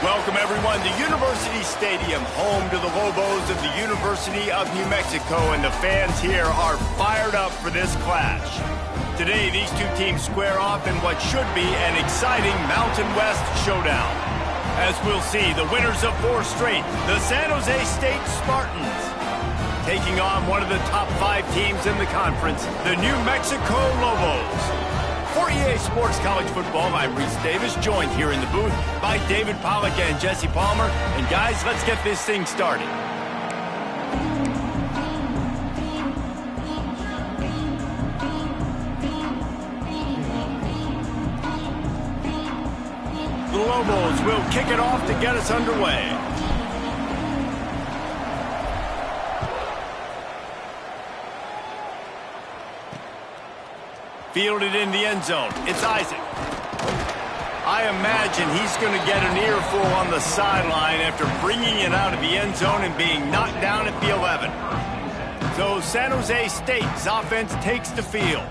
welcome everyone to University Stadium, home to the Lobos of the University of New Mexico, and the fans here are fired up for this clash. Today, these two teams square off in what should be an exciting Mountain West showdown. As we'll see, the winners of 4 straight, the San Jose State Spartans, taking on one of the top 5 teams in the conference, the New Mexico Lobos. For EA Sports College Football, I'm Reese Davis, joined here in the booth by David Pollack and Jesse Palmer. And guys, let's get this thing started. The Lobos will kick it off to get us underway. Fielded in the end zone. It's Isaac. I imagine he's going to get an earful on the sideline after bringing it out of the end zone and being knocked down at the 11. So San Jose State's offense takes the field.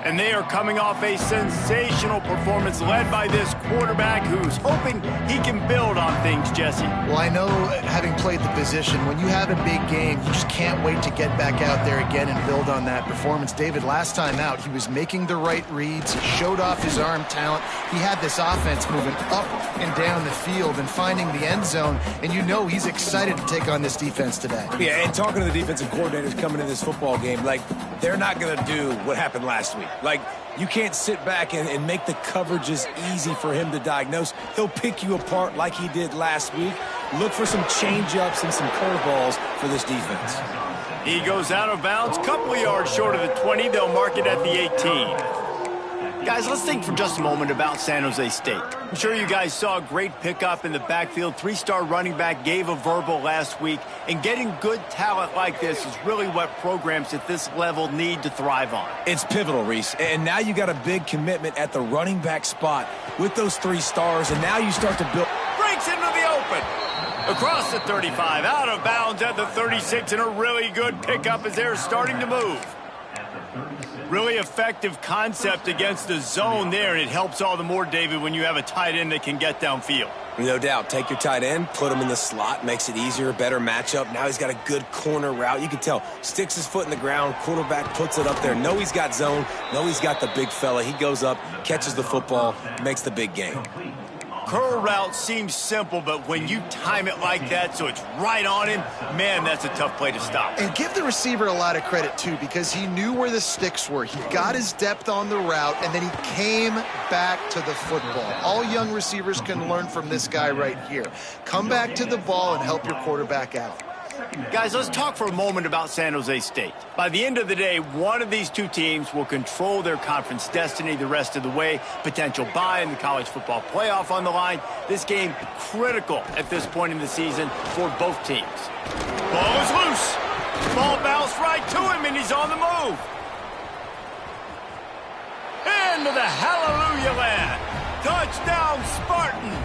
And they are coming off a sensational performance led by this quarterback who's hoping he can build on things, Jesse. Well, I know, having played the position, when you have a big game, you just can't wait to get back out there again and build on that performance. David, last time out, he was making the right reads. He showed off his arm talent. He had this offense moving up and down the field and finding the end zone. And you know he's excited to take on this defense today. Yeah, and talking to the defensive coordinators coming in this football game, like, they're not going to do what happened last week. Like, you can't sit back and make the coverages easy for him to diagnose. He'll pick you apart like he did last week. Look for some change-ups and some curveballs for this defense. He goes out of bounds, couple of yards short of the 20. They'll mark it at the 18. Guys, let's think for just a moment about San Jose State. I'm sure you guys saw a great pickup in the backfield. 3-star running back gave a verbal last week. And getting good talent like this is really what programs at this level need to thrive on. It's pivotal, Reese. And now you got a big commitment at the running back spot with those 3 stars. And now you start to build. Breaks into the open. Across the 35, out of bounds at the 36, and a really good pickup as they're starting to move. Really effective concept against the zone there, and it helps all the more, David, when you have a tight end that can get downfield. No doubt. Take your tight end, put him in the slot, makes it easier, better matchup. Now he's got a good corner route. You can tell, sticks his foot in the ground, quarterback puts it up there. Know he's got zone, know he's got the big fella. He goes up, catches the football, makes the big game. Curl route seems simple, but when you time it like that so it's right on him, man, that's a tough play to stop. And give the receiver a lot of credit, too, because he knew where the sticks were. He got his depth on the route, and then he came back to the football. All young receivers can learn from this guy right here. Come back to the ball and help your quarterback out. Guys, let's talk for a moment about San Jose State. By the end of the day, one of these two teams will control their conference destiny the rest of the way. Potential bye in the college football playoff on the line. This game critical at this point in the season for both teams. Ball is loose. Ball bounced right to him, and he's on the move. Into the hallelujah land. Touchdown, Spartans.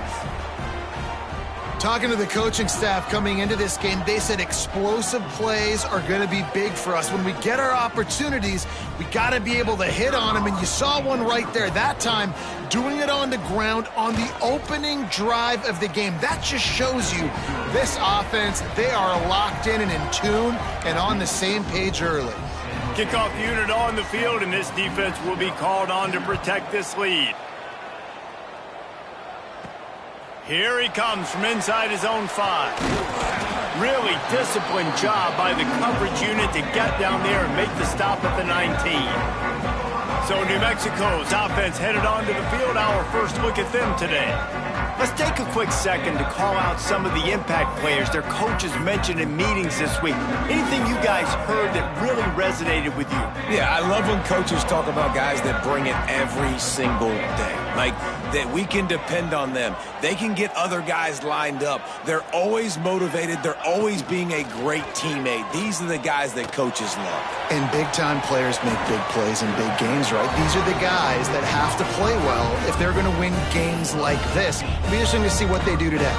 Talking to the coaching staff coming into this game, they said explosive plays are going to be big for us. When we get our opportunities, we got to be able to hit on them, and you saw one right there. That time, doing it on the ground on the opening drive of the game. That just shows you this offense, they are locked in and in tune and on the same page early. Kickoff unit on the field, and this defense will be called on to protect this lead. Here he comes from inside his own 5. Really disciplined job by the coverage unit to get down there and make the stop at the 19. So New Mexico's offense headed onto the field. Our first look at them today. Let's take a quick second to call out some of the impact players their coaches mentioned in meetings this week. Anything you guys heard that really resonated with you? Yeah, I love when coaches talk about guys that bring it every single day. Like, that we can depend on them. They can get other guys lined up. They're always motivated. They're always being a great teammate. These are the guys that coaches love. And big-time players make big plays in big games, right? These are the guys that have to play well if they're going to win games like this. It'll be interesting to see what they do today.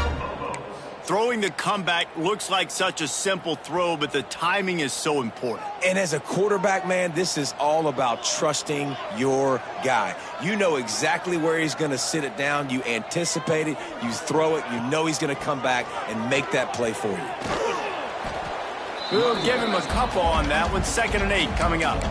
Throwing the comeback looks like such a simple throw, but the timing is so important. And as a quarterback, man, this is all about trusting your guy. You know exactly where he's going to sit it down. You anticipate it. You throw it. You know he's going to come back and make that play for you. We'll give him a couple on that one. 2nd and 8 coming up.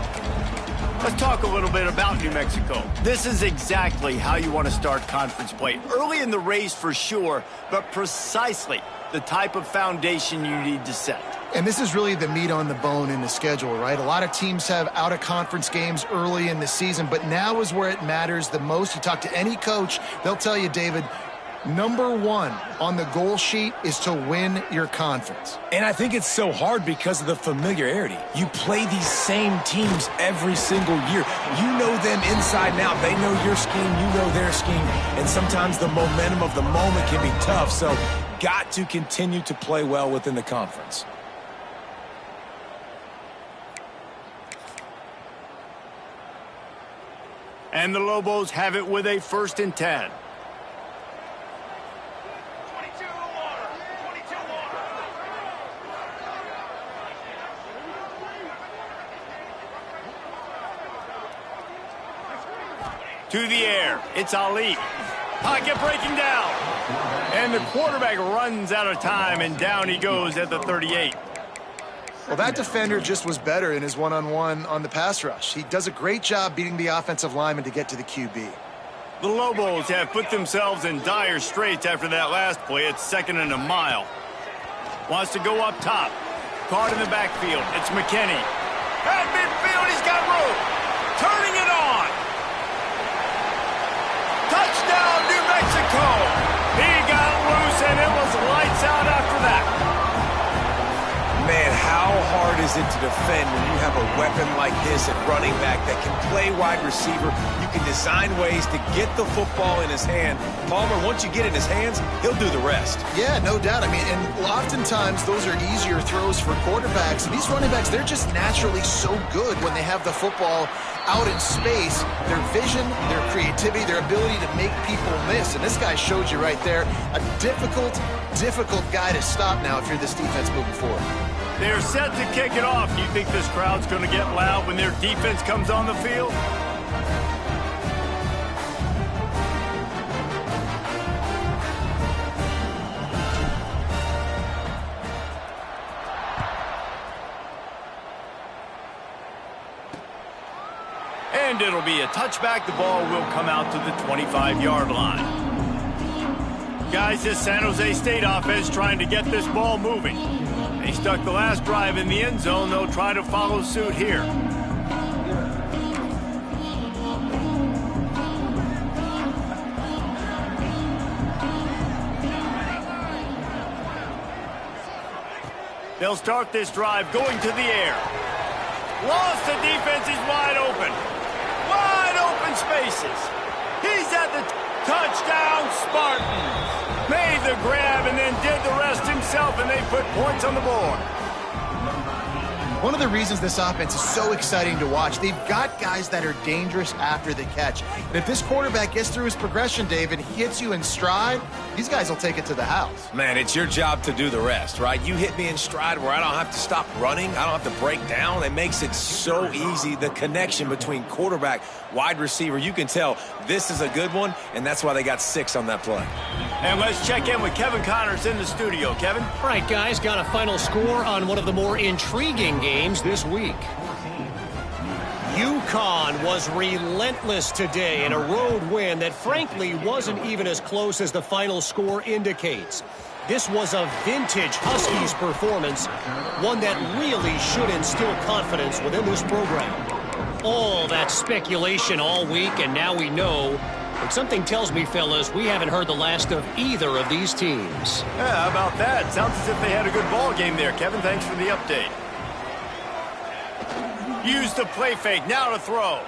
Let's talk a little bit about New Mexico. This is exactly how you want to start conference play. Early in the race for sure, but precisely the type of foundation you need to set. And this is really the meat on the bone in the schedule, right? A lot of teams have out-of-conference games early in the season, but now is where it matters the most. You talk to any coach, they'll tell you, David, number one on the goal sheet is to win your conference. And I think it's so hard because of the familiarity. You play these same teams every single year. You know them inside and out. They know your scheme, you know their scheme. And sometimes the momentum of the moment can be tough. So got to continue to play well within the conference. And the Lobos have it with a 1st and 10. To the air, it's Ali. Pocket breaking down. And the quarterback runs out of time, and down he goes at the 38. Well, that defender just was better in his one-on-one on the pass rush. He does a great job beating the offensive lineman to get to the QB. The Lobos have put themselves in dire straits after that last play. It's 2nd and a mile. Wants to go up top. Caught in the backfield. It's McKinney. At midfield, he's got room. Turning it on. Touchdown, New Mexico! He got loose, and it was lights out after that. Man, how hard is it to defend when you have a weapon like this at running back that can play wide receiver? You can design ways to get the football in his hand. Palmer, once you get it in his hands, he'll do the rest. Yeah, no doubt. I mean, and oftentimes those are easier throws for quarterbacks. And these running backs, they're just naturally so good when they have the football out in space. Their vision, their creativity, their ability to make people miss. And this guy showed you right there, a difficult guy to stop now if you're this defense moving forward. They're set to kick it off. Do you think this crowd's going to get loud when their defense comes on the field? And it'll be a touchback. The ball will come out to the 25-yard line. Guys, this San Jose State offense trying to get this ball moving. They stuck the last drive in the end zone. They'll try to follow suit here. They'll start this drive going to the air. Lost the defense. He's wide open. Wide open spaces. He's at the touchdown, Spartans. Made the grab and then did the rest himself, and they put points on the board. One of the reasons this offense is so exciting to watch, they've got guys that are dangerous after the catch. And if this quarterback gets through his progression, David, he hits you in stride, these guys will take it to the house. Man, it's your job to do the rest, right? You hit me in stride where I don't have to stop running. I don't have to break down. It makes it so easy, the connection between quarterback, wide receiver. You can tell this is a good one, and that's why they got 6 on that play. And let's check in with Kevin Connors in the studio. Kevin? All right, guys, got a final score on one of the more intriguing games this week. UConn was relentless today in a road win that frankly wasn't even as close as the final score indicates. This was a vintage Huskies performance, one that really should instill confidence within this program. All that speculation all week, and now we know. But something tells me, fellas, we haven't heard the last of either of these teams. Yeah, how about that? Sounds as if they had a good ball game there. Kevin, thanks for the update. Use the play fake. Now to throw.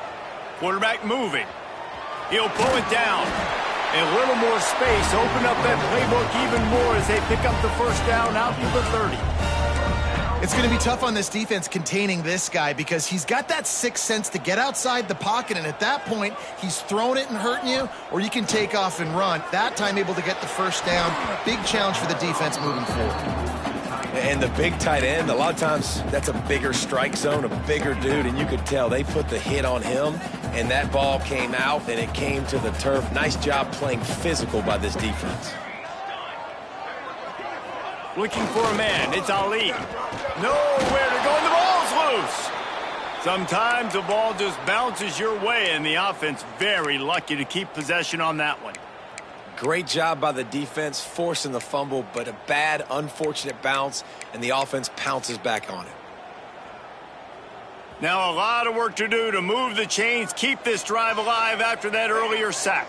Quarterback moving. He'll pull it down. A little more space. Open up that playbook even more as they pick up the first down out to the 30. It's going to be tough on this defense containing this guy because he's got that sixth sense to get outside the pocket, and at that point, he's throwing it and hurting you, or you can take off and run. That time able to get the first down. Big challenge for the defense moving forward. And the big tight end, a lot of times that's a bigger strike zone, a bigger dude, and you could tell they put the hit on him, and that ball came out, and it came to the turf. Nice job playing physical by this defense. Looking for a man, it's Ali. Nowhere to go, and the ball's loose. Sometimes the ball just bounces your way, and the offense very lucky to keep possession on that one. Great job by the defense, forcing the fumble, but a bad, unfortunate bounce, and the offense pounces back on it. Now a lot of work to do to move the chains, keep this drive alive after that earlier sack.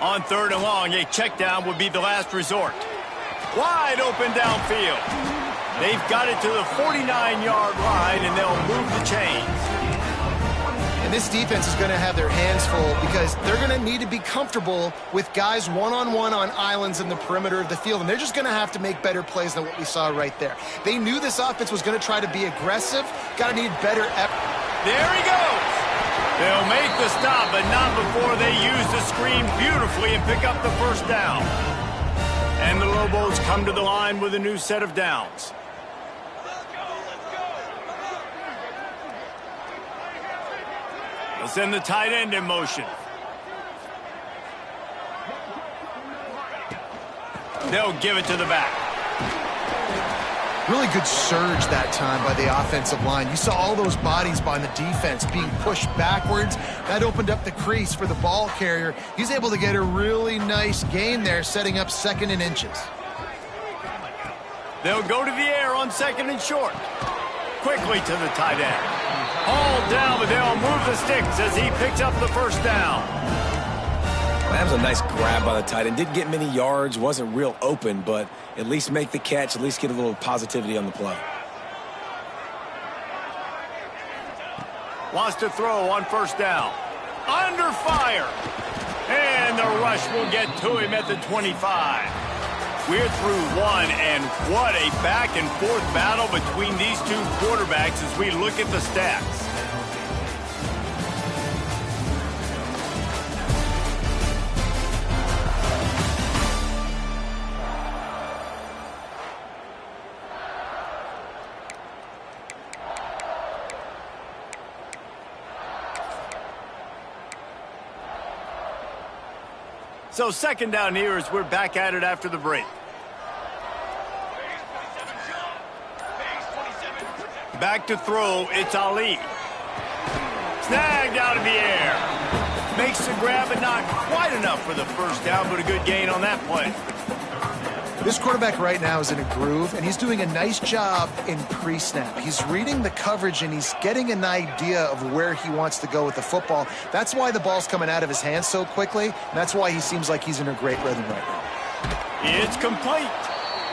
On 3rd and long, a check down would be the last resort. Wide open downfield. They've got it to the 49-yard line, and they'll move the chains. And this defense is going to have their hands full because they're going to need to be comfortable with guys one-on-one on islands in the perimeter of the field, and they're just going to have to make better plays than what we saw right there. They knew this offense was going to try to be aggressive. Got to need better effort. There he goes. They'll make the stop, but not before they use the screen beautifully and pick up the first down. And the Lobos come to the line with a new set of downs. They'll send the tight end in motion. They'll give it to the back. Really good surge that time by the offensive line. You saw all those bodies by the defense being pushed backwards. That opened up the crease for the ball carrier. He's able to get a really nice gain there, setting up 2nd and inches. They'll go to the air on 2nd and short. Quickly to the tight end. Hauled down, but they'll move the sticks as he picks up the first down. That was a nice grab by the tight end. Didn't get many yards, wasn't real open, but at least make the catch, at least get a little positivity on the play. Wants to throw on 1st down. Under fire. And the rush will get to him at the 25. We're through one, and what a back-and-forth battle between these two quarterbacks as we look at the stats. So 2nd down here as we're back at it after the break. Back to throw, it's Ali. Snagged out of the air. Makes the grab, but not quite enough for the first down, but a good gain on that play. This quarterback right now is in a groove, and he's doing a nice job in pre-snap. He's reading the coverage, and he's getting an idea of where he wants to go with the football. That's why the ball's coming out of his hands so quickly, and that's why he seems like he's in a great rhythm right now. It's complete.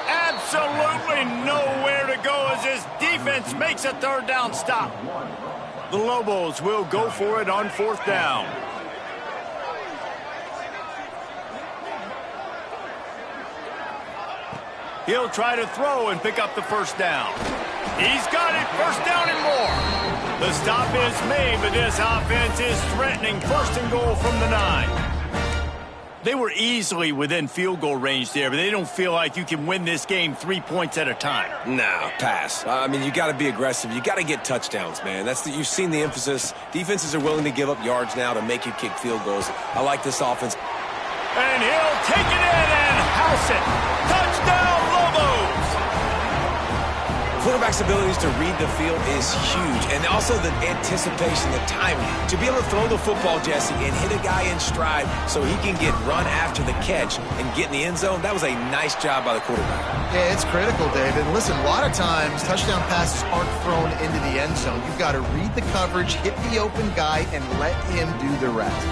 Absolutely nowhere to go as this defense makes a 3rd down stop. The Lobos will go for it on 4th down. He'll try to throw and pick up the first down. He's got it, 1st down and more. The stop is made, but this offense is threatening 1st and goal from the 9. They were easily within field goal range there, but they don't feel like you can win this game 3 points at a time. No, pass. I mean, you got to be aggressive. You got to get touchdowns, man. You've seen the emphasis. Defenses are willing to give up yards now to make you kick field goals. I like this offense. And he'll take it in and house it. Touchdown, Lobos! Quarterback's abilities to read the field is huge, and also the anticipation, the timing. To be able to throw the football, Jesse, and hit a guy in stride so he can get run after the catch and get in the end zone, that was a nice job by the quarterback. Yeah, it's critical, David. And listen, a lot of times touchdown passes aren't thrown into the end zone. You've got to read the coverage, hit the open guy, and let him do the rest.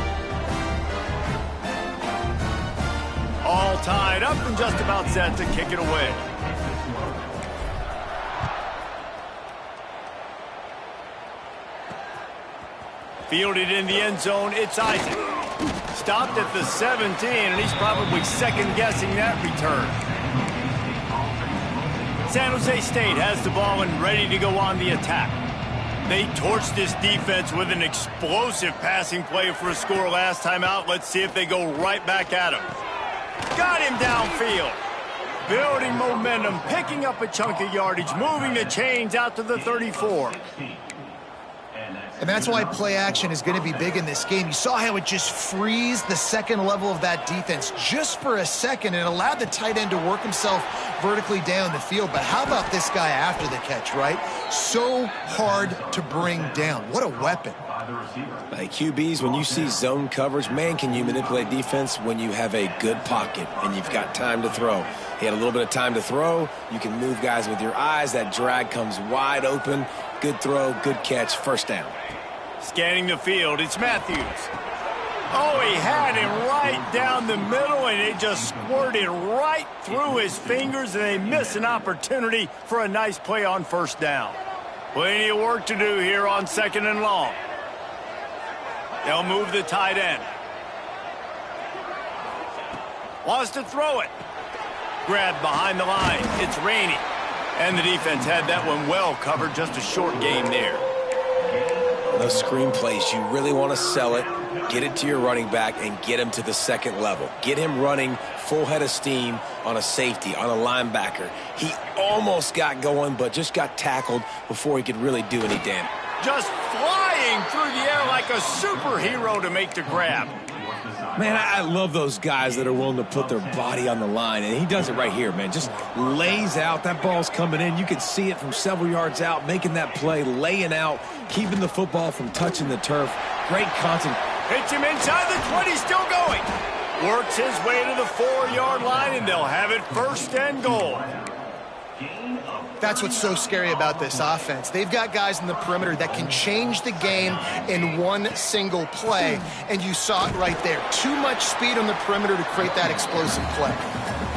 All tied up and just about set to kick it away. Fielded in the end zone, it's Isaac. Stopped at the 17, and he's probably second-guessing that return. San Jose State has the ball and ready to go on the attack. They torched this defense with an explosive passing play for a score last time out. Let's see if they go right back at him. Got him downfield. Building momentum, picking up a chunk of yardage, moving the chains out to the 34. And that's why play action is going to be big in this game. You saw how it just freezed the second level of that defense just for a second and allowed the tight end to work himself vertically down the field. But how about this guy after the catch, right? So hard to bring down. What a weapon. Like QBs, when you see zone coverage, man, can you manipulate defense when you have a good pocket and you've got time to throw. He had a little bit of time to throw. You can move guys with your eyes. That drag comes wide open. Good throw, good catch, first down. Scanning the field, it's Matthews. Oh, he had him right down the middle, and it just squirted right through his fingers, and they miss an opportunity for a nice play on first down. Plenty of work to do here on second and long. They'll move the tight end. Wants to throw it. Grabbed behind the line. It's Rainey. And the defense had that one well covered. Just a short game there. Those screen plays, you really want to sell it, get it to your running back, and get him to the second level. Get him running full head of steam on a safety, on a linebacker. He almost got going, but just got tackled before he could really do any damage. Just flying through the air like a superhero to make the grab. Man, I love those guys that are willing to put their body on the line, and he does it right here, man. Just lays out. That ball's coming in. You can see it from several yards out, making that play, laying out, keeping the football from touching the turf. Great concept. Hits him inside the 20, still going. Works his way to the 4-yard line, and they'll have it first and goal. That's what's so scary about this offense. They've got guys in the perimeter that can change the game in one single play, and you saw it right there. Too much speed on the perimeter to create that explosive play.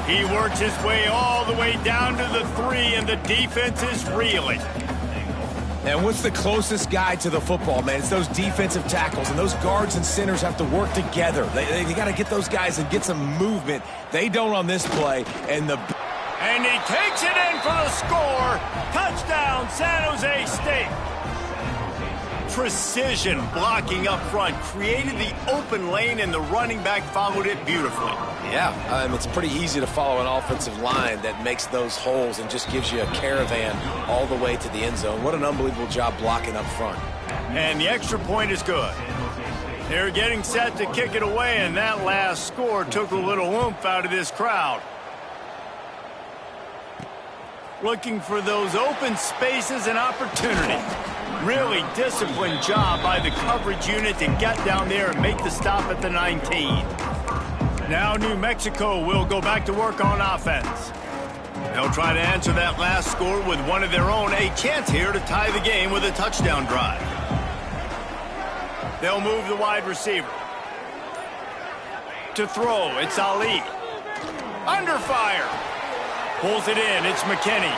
He works his way all the way down to the 3, and the defense is reeling. And what's the closest guy to the football, man? It's those defensive tackles, and those guards and centers have to work together. They got to get those guys and get some movement. They don't on this play, and he takes it in for the score. Touchdown, San Jose State. Precision blocking up front created the open lane, and the running back followed it beautifully. Yeah, it's pretty easy to follow an offensive line that makes those holes and just gives you a caravan all the way to the end zone. What an unbelievable job blocking up front. And the extra point is good. They're getting set to kick it away, and that last score took a little oomph out of this crowd. Looking for those open spaces and opportunity. Really disciplined job by the coverage unit to get down there and make the stop at the 19. Now New Mexico will go back to work on offense. They'll try to answer that last score with one of their own. A chance here to tie the game with a touchdown drive. They'll move the wide receiver. To throw, it's Ali. Under fire. Pulls it in, it's McKinney.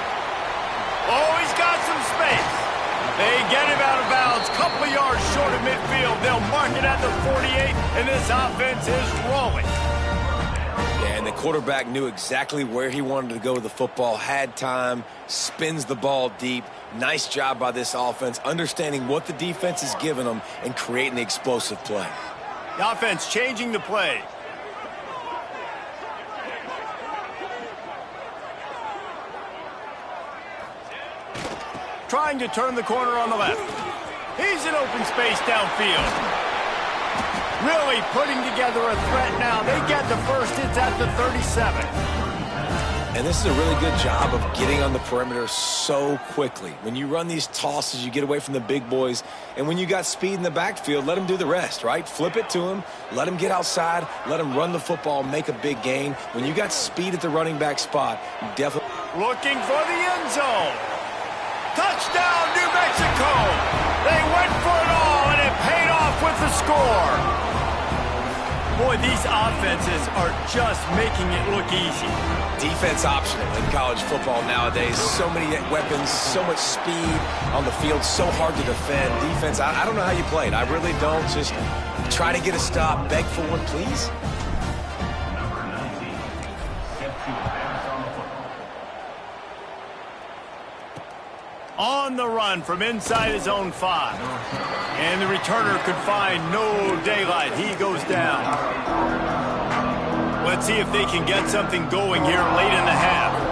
Oh, he's got some space. They get him out of bounds, couple of yards short of midfield. They'll mark it at the 48, and this offense is rolling. Yeah, and the quarterback knew exactly where he wanted to go with the football, had time, spins the ball deep. Nice job by this offense, understanding what the defense is giving them and creating the explosive play. The offense changing the play. Trying to turn the corner on the left. He's in open space downfield. Really putting together a threat now. They get the first. It's at the 37. And this is a really good job of getting on the perimeter so quickly. When you run these tosses, you get away from the big boys. And when you got speed in the backfield, let them do the rest, right? Flip it to him. Let him get outside. Let him run the football, make a big gain. When you got speed at the running back spot, you definitely... Looking for the end zone. Touchdown, New Mexico! They went for it all, and it paid off with the score. Boy, these offenses are just making it look easy. Defense optional in college football nowadays. So many weapons, so much speed on the field, so hard to defend. Defense, I don't know how you play it. I really don't. Just try to get a stop, beg for one, please? On the run from inside his own 5. And the returner could find no daylight. He goes down. Let's see if they can get something going here late in the half.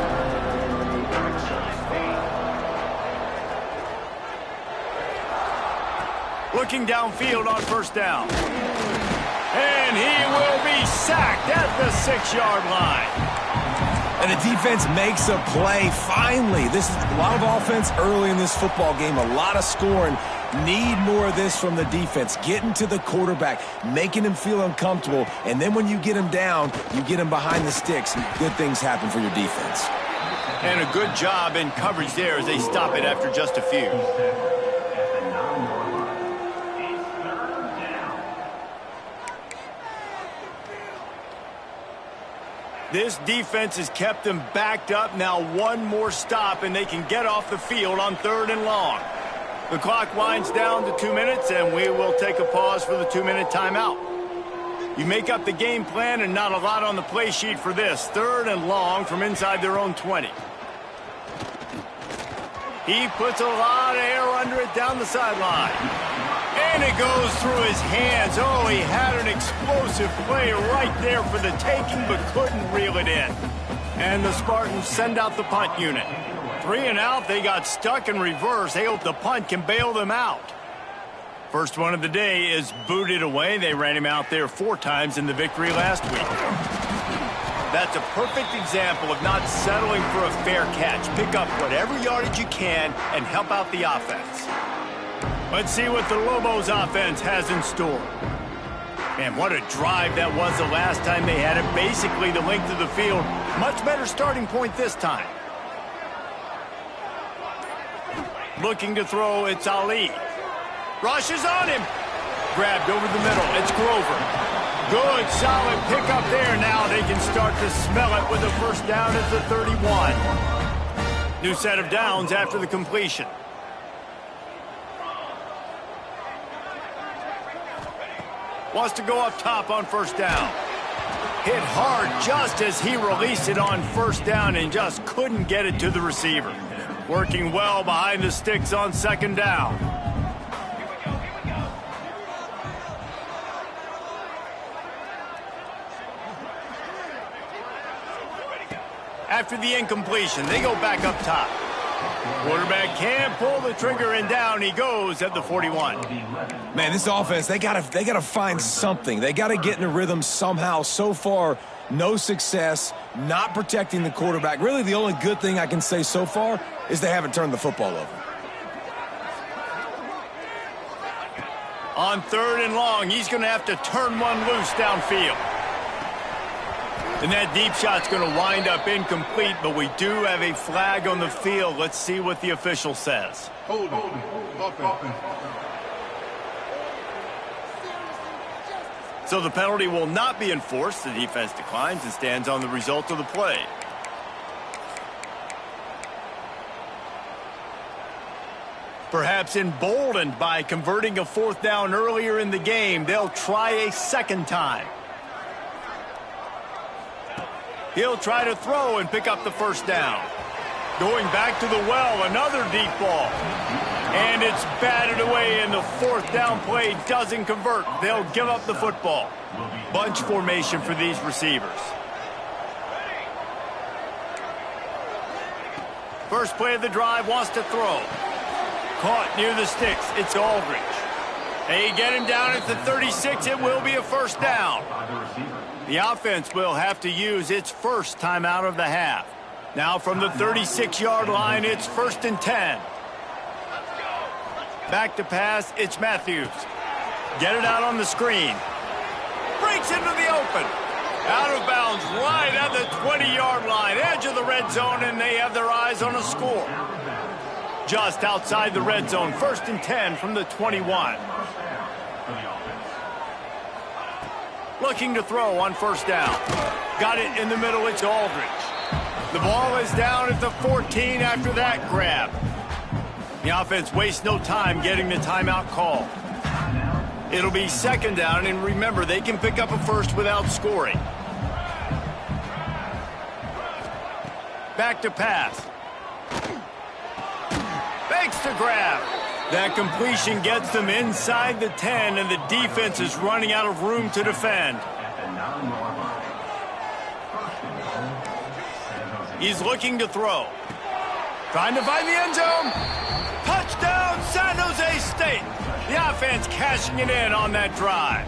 Looking downfield on first down. And he will be sacked at the 6-yard line. And the defense makes a play, finally. This is a lot of offense early in this football game, a lot of scoring. Need more of this from the defense. Getting to the quarterback, making him feel uncomfortable, and then when you get him down, you get him behind the sticks. Good things happen for your defense. And a good job in coverage there as they stop it after just a few. This defense has kept them backed up. Now one more stop, and they can get off the field on 3rd and long. The clock winds down to 2 minutes, and we will take a pause for the 2-minute timeout. You make up the game plan, and not a lot on the play sheet for this. 3rd and long from inside their own 20. He puts a lot of air under it down the sideline. And it goes through his hands. Oh, he had an explosive play right there for the taking, but couldn't reel it in. And the Spartans send out the punt unit. 3 and out, they got stuck in reverse. They hope the punt can bail them out. First one of the day is booted away. They ran him out there 4 times in the victory last week. That's a perfect example of not settling for a fair catch. Pick up whatever yardage you can and help out the offense. Let's see what the Lobos offense has in store. Man, what a drive that was the last time they had it. Basically the length of the field. Much better starting point this time. Looking to throw, it's Ali. Rush is on him. Grabbed over the middle. It's Grover. Good, solid pickup there. Now they can start to smell it with a first down at the 31. New set of downs after the completion. Wants to go up top on first down. Hit hard just as he released it on first down and just couldn't get it to the receiver. Working well behind the sticks on 2nd down. After the incompletion, they go back up top. Quarterback can't pull the trigger, and down he goes at the 41. Man, this offense, they gotta find something. They gotta get in a rhythm somehow. So far, no success, not protecting the quarterback. Really, the only good thing I can say so far is they haven't turned the football over. On 3rd and long, he's going to have to turn one loose downfield. And that deep shot's going to wind up incomplete, but we do have a flag on the field. Let's see what the official says. Hold it. So the penalty will not be enforced. The defense declines and stands on the result of the play. Perhaps emboldened by converting a 4th down earlier in the game, they'll try a 2nd time. He'll try to throw and pick up the first down. Going back to the well, another deep ball. And it's batted away, and the 4th down play doesn't convert. They'll give up the football. Bunch formation for these receivers. First play of the drive, wants to throw. Caught near the sticks. It's Aldridge. They get him down at the 36. It will be a first down. The offense will have to use its first timeout of the half. Now from the 36-yard line, it's 1st and 10. Back to pass, it's Matthews. Get it out on the screen. Breaks into the open. Out of bounds right at the 20-yard line, edge of the red zone, and they have their eyes on a score. Just outside the red zone, 1st and 10 from the 21. Looking to throw on first down. Got it in the middle, it's Aldridge. The ball is down at the 14 after that grab. The offense wastes no time getting the timeout call. It'll be second down, and remember, they can pick up a first without scoring. Back to pass. Fakes to grab. That completion gets them inside the 10, and the defense is running out of room to defend. He's looking to throw. Trying to find the end zone. Touchdown, San Jose State. The offense cashing it in on that drive.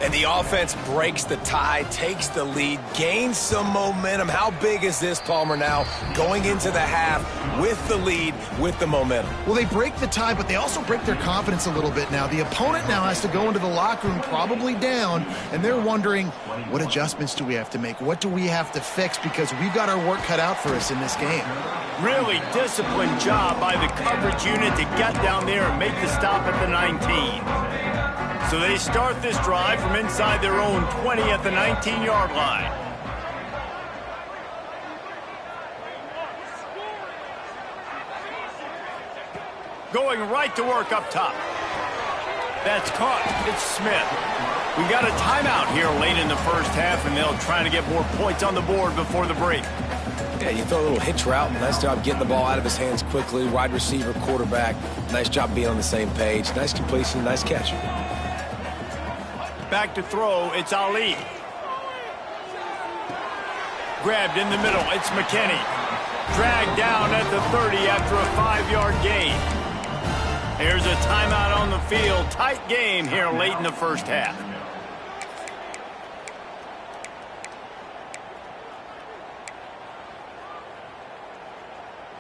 And the offense breaks the tie, takes the lead, gains some momentum. How big is this, Palmer, now going into the half with the lead, with the momentum? Well, they break the tie, but they also break their confidence a little bit now. The opponent now has to go into the locker room probably down, and they're wondering, what adjustments do we have to make? What do we have to fix? Because we've got our work cut out for us in this game. Really disciplined job by the coverage unit to get down there and make the stop at the 19. So they start this drive from inside their own 20 at the 19-yard line. Going right to work up top. That's caught. It's Smith. We got a timeout here late in the first half, and they'll try to get more points on the board before the break. Yeah, you throw a little hitch route. Nice job getting the ball out of his hands quickly. Wide receiver, quarterback. Nice job being on the same page. Nice completion, nice catch. Back to throw, it's Ali. Grabbed in the middle, it's McKinney. Dragged down at the 30 after a 5-yard gain. Here's a timeout on the field. Tight game here late in the first half.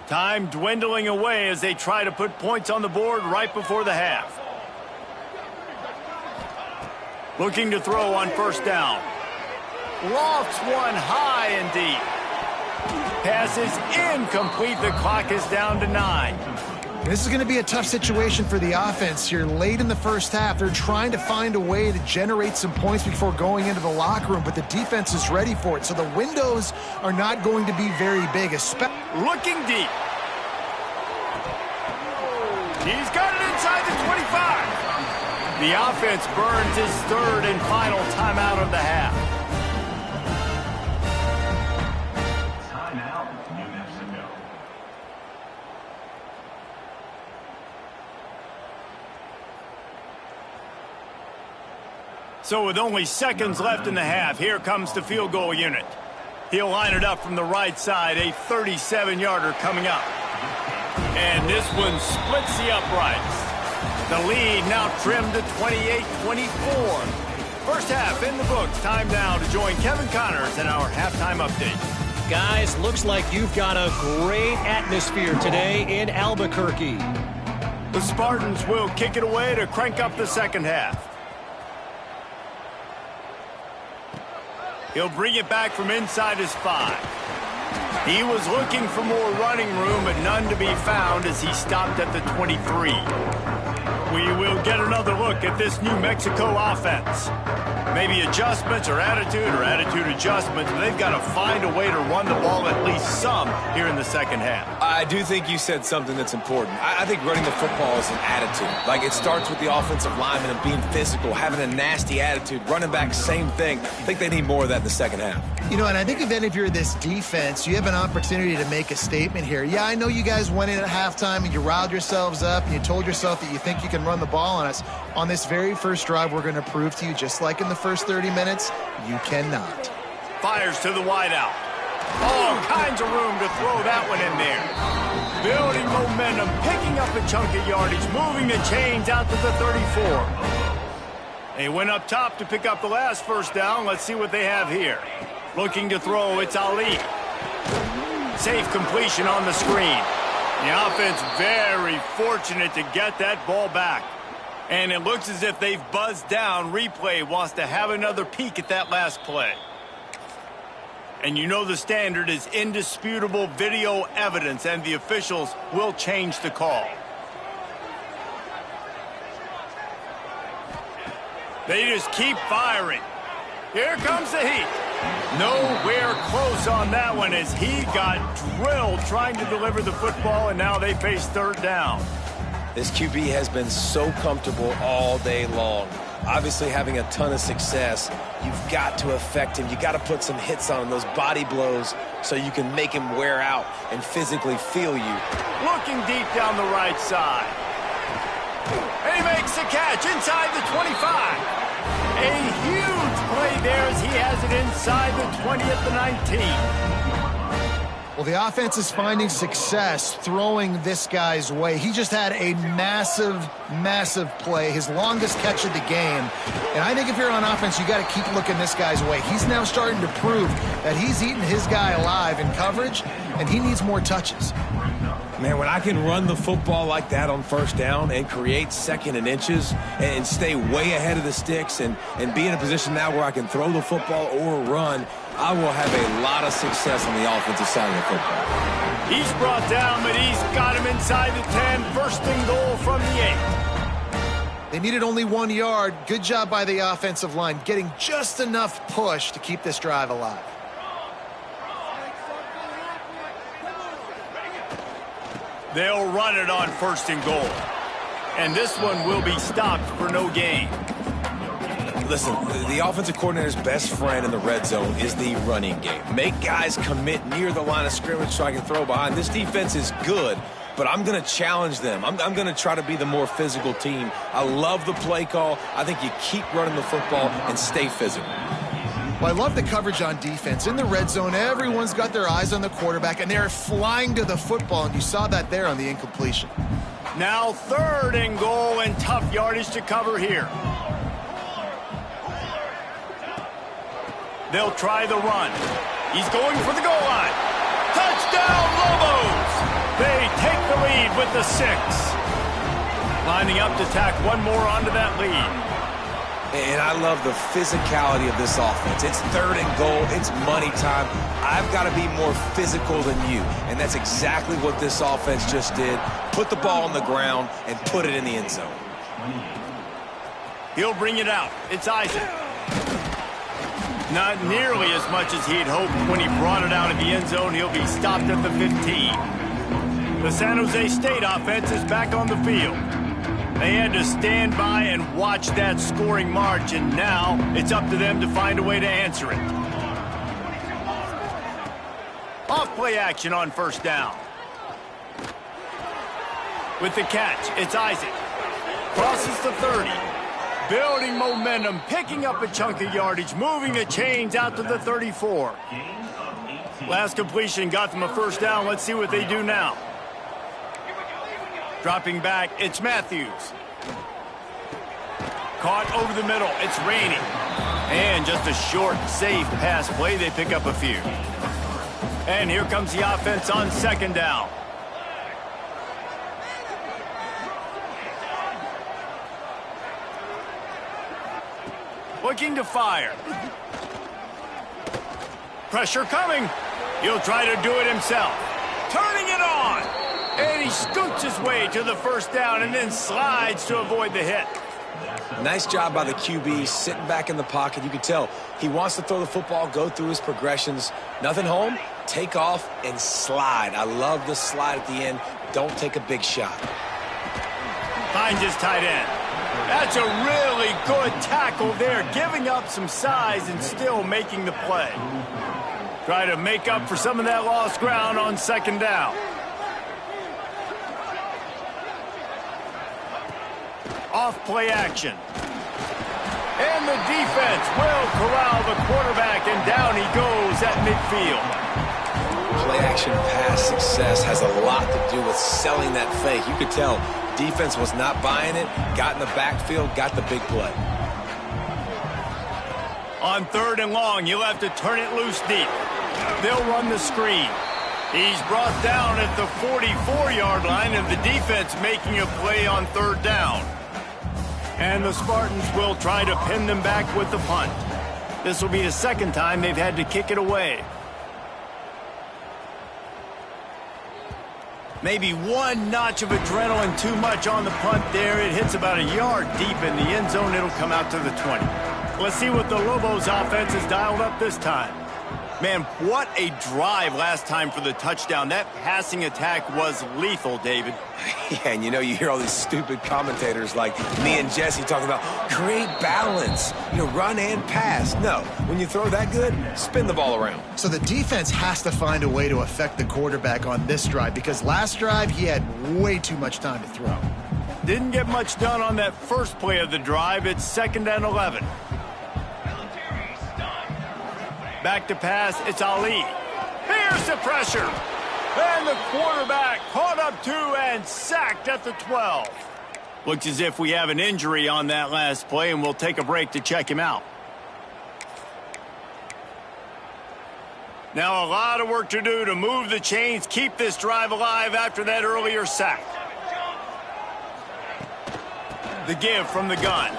Time dwindling away as they try to put points on the board right before the half. Looking to throw on first down. Lofts one high and deep. Pass is incomplete. The clock is down to 9. This is going to be a tough situation for the offense here late in the first half. They're trying to find a way to generate some points before going into the locker room, but the defense is ready for it. So the windows are not going to be very big. Looking deep. He's got it inside the 25. The offense burns his third and final timeout of the half. Timeout, New Mexico. So with only seconds left in the half, here comes the field goal unit. He'll line it up from the right side, a 37-yarder coming up. And this one splits the uprights. The lead now trimmed to 28-24. First half in the books. Time now to join Kevin Connors in our halftime update. Guys, looks like you've got a great atmosphere today in Albuquerque. The Spartans will kick it away to crank up the second half. He'll bring it back from inside his 5. He was looking for more running room, but none to be found as he stopped at the 23. We will get another look at this New Mexico offense. Maybe adjustments or attitude adjustments, but they've got to find a way to run the ball at least some here in the second half. I do think you said something that's important. I think running the football is an attitude. Like, it starts with the offensive lineman and being physical, having a nasty attitude. Running back, same thing. I think they need more of that in the second half. You know, and I think then if you're this defense, you have an opportunity to make a statement here. Yeah, I know you guys went in at halftime and you riled yourselves up and you told yourself that you think you can run the ball on us. On this very first drive, we're going to prove to you, just like in the first 30 minutes, you cannot. Fires to the wideout. All kinds of room to throw that one in there. Building momentum, picking up a chunk of yardage, moving the chains out to the 34. They went up top to pick up the last first down. Let's see what they have here. Looking to throw, it's Ali. Safe completion on the screen. The offense very fortunate to get that ball back. And it looks as if they've buzzed down. Replay wants to have another peek at that last play. And you know the standard is indisputable video evidence, and the officials will change the call. They just keep firing. Here comes the heat. Nowhere close on that one as he got drilled trying to deliver the football, and now they face third down. This QB has been so comfortable all day long. Obviously having a ton of success. You've got to affect him. You got to put some hits on him, those body blows, so you can make him wear out and physically feel you. Looking deep down the right side. And he makes the catch inside the 25. A huge play there as he has it inside the 20 at the 19. Well, the offense is finding success throwing this guy's way. He just had a massive, massive play, his longest catch of the game. And I think if you're on offense, you got to keep looking this guy's way. He's now starting to prove that he's eating his guy alive in coverage, and he needs more touches. Man, when I can run the football like that on first down and create second and inches and stay way ahead of the sticks and be in a position now where I can throw the football or run, I will have a lot of success on the offensive side of the football. He's brought down, but he's got him inside the 10. First and goal from the 8. They needed only 1 yard. Good job by the offensive line, getting just enough push to keep this drive alive. They'll run it on first and goal. And this one will be stopped for no gain. Listen, the offensive coordinator's best friend in the red zone is the running game. Make guys commit near the line of scrimmage so I can throw behind. This defense is good, but I'm going to challenge them. I'm going to try to be the more physical team. I love the play call. I think you keep running the football and stay physical. Well, I love the coverage on defense. In the red zone, everyone's got their eyes on the quarterback, and they're flying to the football, and you saw that there on the incompletion. Now third and goal, and tough yardage to cover here. They'll try the run. He's going for the goal line. Touchdown, Lobos! They take the lead with the 6. Lining up to tack one more onto that lead. And I love the physicality of this offense. It's third and goal. It's money time. I've got to be more physical than you. And that's exactly what this offense just did. Put the ball on the ground and put it in the end zone. He'll bring it out. It's Isaac. Not nearly as much as he'd hoped when he brought it out of the end zone. He'll be stopped at the 15. The San Jose State offense is back on the field. They had to stand by and watch that scoring march, and now it's up to them to find a way to answer it. Off-play action on first down. With the catch, it's Isaac. Crosses the 30. Building momentum, picking up a chunk of yardage, moving the chains out to the 34. Last completion got them a first down. Let's see what they do now. Dropping back, it's Matthews. Caught over the middle, it's Rainey. And just a short, safe pass play, they pick up a few. And here comes the offense on second down. Looking to fire. Pressure coming. He'll try to do it himself. Turning it on. And he scoots his way to the first down and then slides to avoid the hit. Nice job by the QB, sitting back in the pocket. You can tell he wants to throw the football, go through his progressions. Nothing home, take off, and slide. I love the slide at the end. Don't take a big shot. Finds his tight end. That's a really good tackle there, giving up some size and still making the play. Try to make up for some of that lost ground on second down. Off-play action. And the defense will corral the quarterback, and down he goes at midfield. Play-action pass success has a lot to do with selling that fake. You could tell defense was not buying it, got in the backfield, got the big play. On third and long, you'll have to turn it loose deep. They'll run the screen. He's brought down at the 44-yard line, and the defense making a play on third down. And the Spartans will try to pin them back with the punt. This will be the second time they've had to kick it away. Maybe one notch of adrenaline too much on the punt there. It hits about a yard deep in the end zone. It'll come out to the 20. Let's see what the Lobos offense has dialed up this time. Man, what a drive last time for the touchdown. That passing attack was lethal, David. Yeah, and you hear all these stupid commentators like me and Jesse talking about create balance, run and pass. No, when you throw that good, spin the ball around. So the defense has to find a way to affect the quarterback on this drive because last drive he had way too much time to throw. Didn't get much done on that first play of the drive. It's 2nd and 11. Back to pass, it's Ali. Here's the pressure. And the quarterback caught up 2 and sacked at the 12. Looks as if we have an injury on that last play, and we'll take a break to check him out. Now a lot of work to do to move the chains, keep this drive alive after that earlier sack. The give from the gun.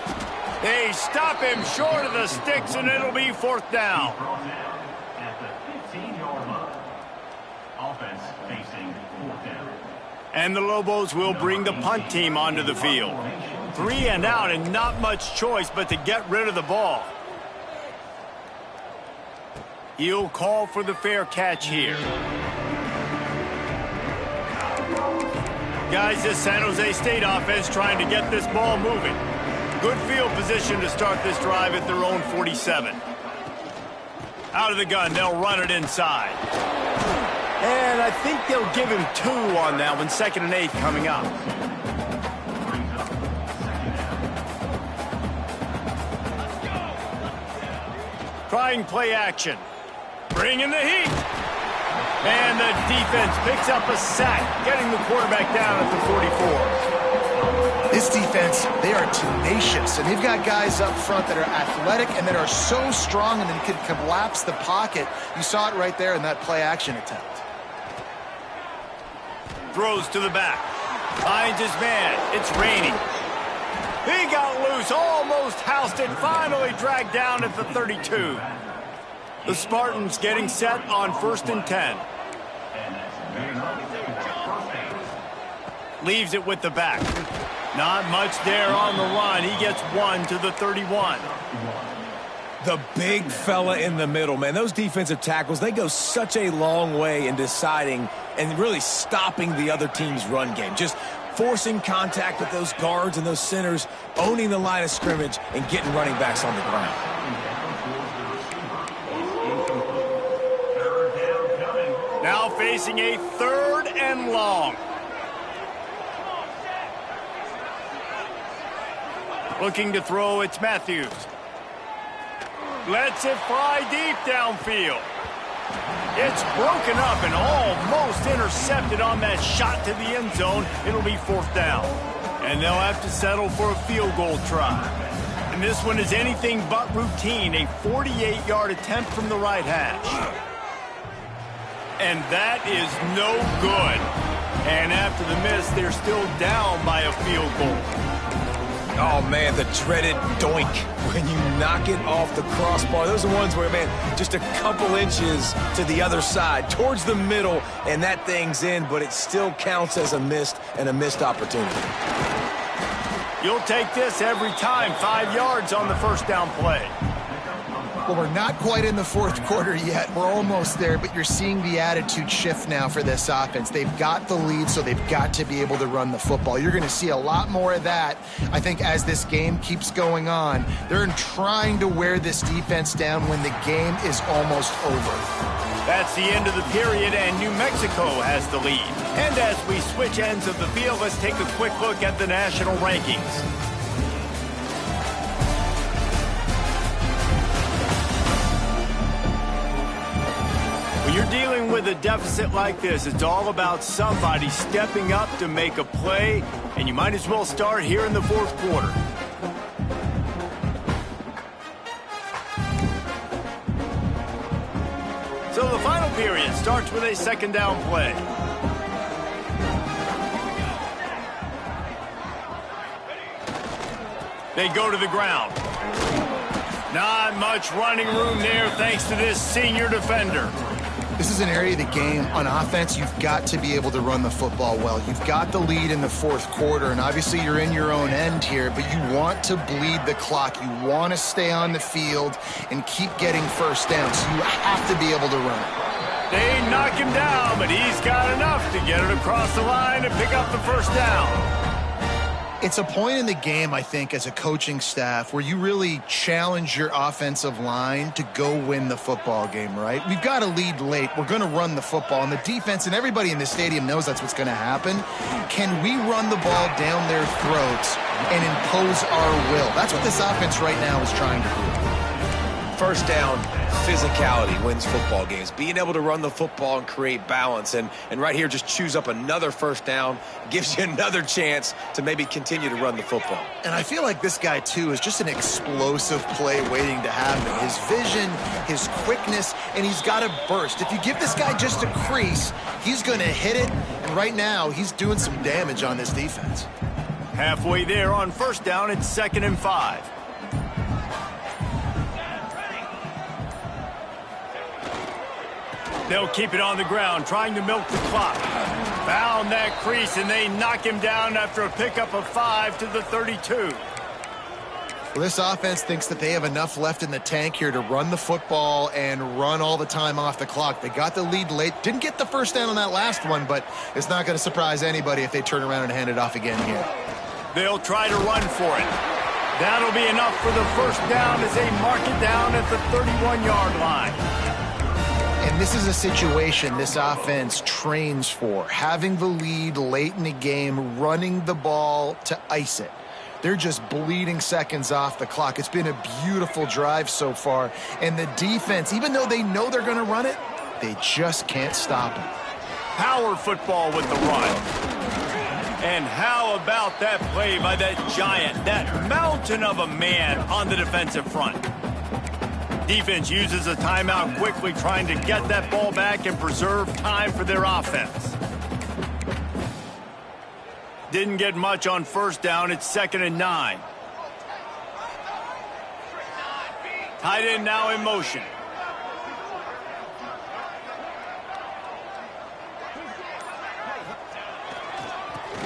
They stop him short of the sticks, and it'll be 4th down. At the 15-yard line. Offense facing 4th down. And the Lobos will bring the punt team onto the field. 3 and out, and not much choice but to get rid of the ball. He'll call for the fair catch here. Guys, this San Jose State offense trying to get this ball moving. Good field position to start this drive at their own 47. Out of the gun, they'll run it inside. And I think they'll give him 2 on that one. 2nd and 8 coming up. Trying play action. Bringing the heat. And the defense picks up a sack, getting the quarterback down at the 44. This defense, they are tenacious, and they've got guys up front that are athletic and that are so strong and then can collapse the pocket. You saw it right there in that play-action attempt. Throws to the back. Finds his man. It's raining. He got loose, almost housed it, finally dragged down at the 32. The Spartans getting set on 1st and 10. Leaves it with the back. Not much there on the run. He gets 1 to the 31. The big fella in the middle, man. Those defensive tackles, they go such a long way in deciding and really stopping the other team's run game. Just forcing contact with those guards and those centers, owning the line of scrimmage, and getting running backs on the ground. Now facing a 3rd and long. Looking to throw, it's Matthews. Lets it fly deep downfield. It's broken up and almost intercepted on that shot to the end zone. It'll be 4th down. And they'll have to settle for a field goal try. And this one is anything but routine. A 48-yard attempt from the right hash. And that is no good. And after the miss, they're still down by a field goal. Oh, man, the dreaded doink when you knock it off the crossbar. Those are ones where, man, just a couple inches to the other side, towards the middle, and that thing's in, but it still counts as a missed opportunity. You'll take this every time. 5 yards on the 1st down play. Well, we're not quite in the 4th quarter yet. We're almost there, but you're seeing the attitude shift now for this offense. They've got the lead, so they've got to be able to run the football. You're going to see a lot more of that, I think, as this game keeps going on. They're trying to wear this defense down when the game is almost over. That's the end of the period, and New Mexico has the lead. And as we switch ends of the field, let's take a quick look at the national rankings. When you're dealing with a deficit like this, it's all about somebody stepping up to make a play, and you might as well start here in the 4th quarter. So the final period starts with a 2nd down play. They go to the ground. Not much running room there thanks to this senior defender. This is an area of the game. On offense, you've got to be able to run the football well. You've got the lead in the fourth quarter, and obviously you're in your own end here, but you want to bleed the clock. You want to stay on the field and keep getting first down, so you have to be able to run it. They knock him down, but he's got enough to get it across the line and pick up the first down. It's a point in the game, I think, as a coaching staff where you really challenge your offensive line to go win the football game, right? We've got to lead late. We're going to run the football. And the defense and everybody in the stadium knows that's what's going to happen. Can we run the ball down their throats and impose our will? That's what this offense right now is trying to do. First down, physicality wins football games. Being able to run the football and create balance. And right here, just choose up another first down, gives you another chance to maybe continue to run the football. And I feel like this guy, too, is just an explosive play waiting to happen. His vision, his quickness, and he's got a burst. If you give this guy just a crease, he's going to hit it. And right now, he's doing some damage on this defense. Halfway there on first down, it's 2nd and 5. They'll keep it on the ground, trying to milk the clock. Found that crease, and they knock him down after a pickup of 5 to the 32. Well, this offense thinks that they have enough left in the tank here to run the football and run all the time off the clock. They got the lead late. Didn't get the first down on that last one, but it's not going to surprise anybody if they turn around and hand it off again here. They'll try to run for it. That'll be enough for the first down as they mark it down at the 31-yard line. And this is a situation this offense trains for, having the lead late in the game, running the ball to ice it. They're just bleeding seconds off the clock. It's been a beautiful drive so far. And the defense, even though they know they're going to run it, they just can't stop it. Power football with the run. And how about that play by that giant, that mountain of a man on the defensive front? Defense uses a timeout quickly, trying to get that ball back and preserve time for their offense. Didn't get much on first down. It's 2nd and 9. Tight end now in motion.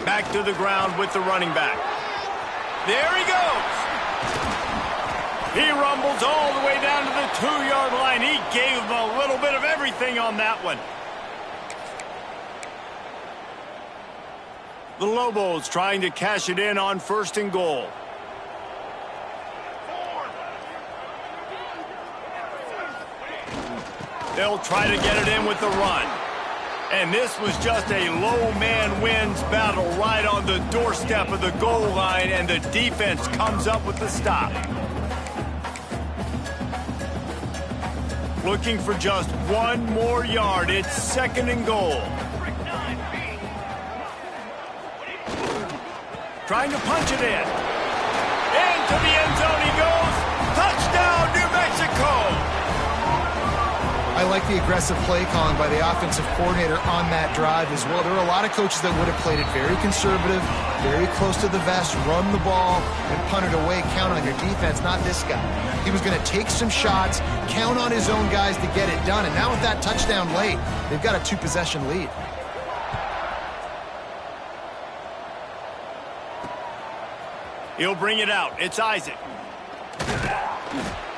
Back to the ground with the running back. There he goes. He rumbles all the way down to the 2-yard line. He gave him a little bit of everything on that one. The Lobos trying to cash it in on 1st and goal. They'll try to get it in with the run. And this was just a low man wins battle right on the doorstep of the goal line, and the defense comes up with the stop. Looking for just one more yard. It's 2nd and goal. Trying to punch it in. Into the end zone he goes. Touchdown, New Mexico! I like the aggressive play calling by the offensive coordinator on that drive as well. There are a lot of coaches that would have played it very conservative, very close to the vest, run the ball, and punt it away. Count on your defense, not this guy. He was going to take some shots, count on his own guys to get it done. And now with that touchdown late, they've got a 2-possession lead. He'll bring it out. It's Isaac.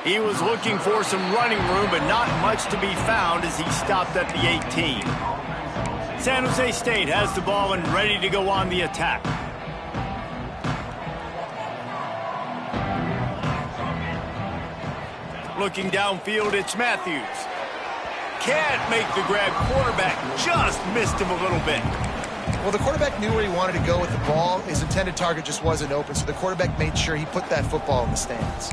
He was looking for some running room, but not much to be found as he stopped at the 18. San Jose State has the ball and ready to go on the attack. Looking downfield, it's Matthews. Can't make the grab. Quarterback just missed him a little bit. Well, the quarterback knew where he wanted to go with the ball. His intended target just wasn't open, so the quarterback made sure he put that football in the stands.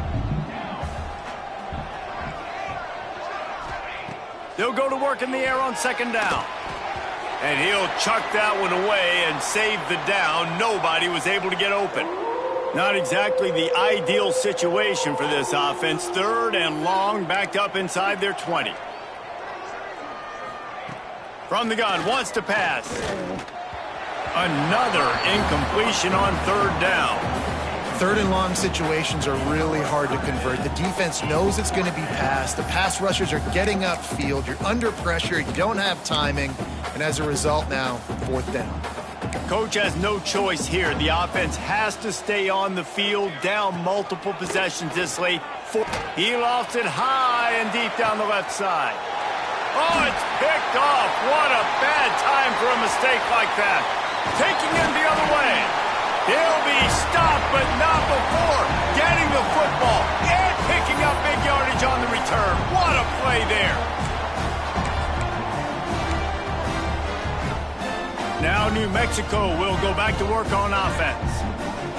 They'll go to work in the air on 2nd down. And he'll chuck that one away and save the down. Nobody was able to get open. Not exactly the ideal situation for this offense. 3rd and long, backed up inside their 20. From the gun, wants to pass. Another incompletion on 3rd down. Third and long situations are really hard to convert. The defense knows it's going to be passed. The pass rushers are getting upfield. You're under pressure. You don't have timing. And as a result now, fourth down. Coach has no choice here. The offense has to stay on the field, down multiple possessions this late. He lofts it high and deep down the left side. Oh, it's picked off. What a bad time for a mistake like that. Taking him the other way. He'll be stopped, but not before getting the football and picking up big yardage on the return. What a play there. Now New Mexico will go back to work on offense.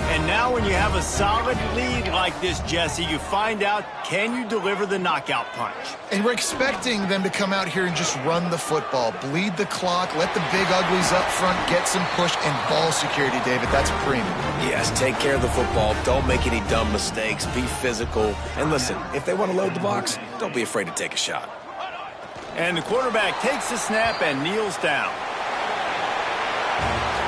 And now when you have a solid lead like this, Jesse, you find out, can you deliver the knockout punch? And we're expecting them to come out here and just run the football, bleed the clock, let the big uglies up front get some push and ball security, David. That's premium. Yes, take care of the football. Don't make any dumb mistakes. Be physical. And listen, if they want to load the box, don't be afraid to take a shot. And the quarterback takes the snap and kneels down.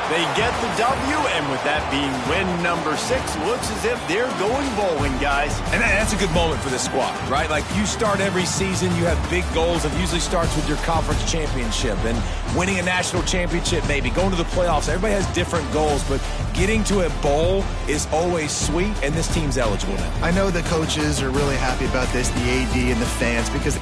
They get the W, and with that being win number 6, looks as if they're going bowling, guys. And that's a good moment for this squad, right? Like, you start every season, you have big goals. It usually starts with your conference championship and winning a national championship, maybe going to the playoffs. Everybody has different goals, but getting to a bowl is always sweet, and this team's eligible now. I know the coaches are really happy about this, the AD and the fans, because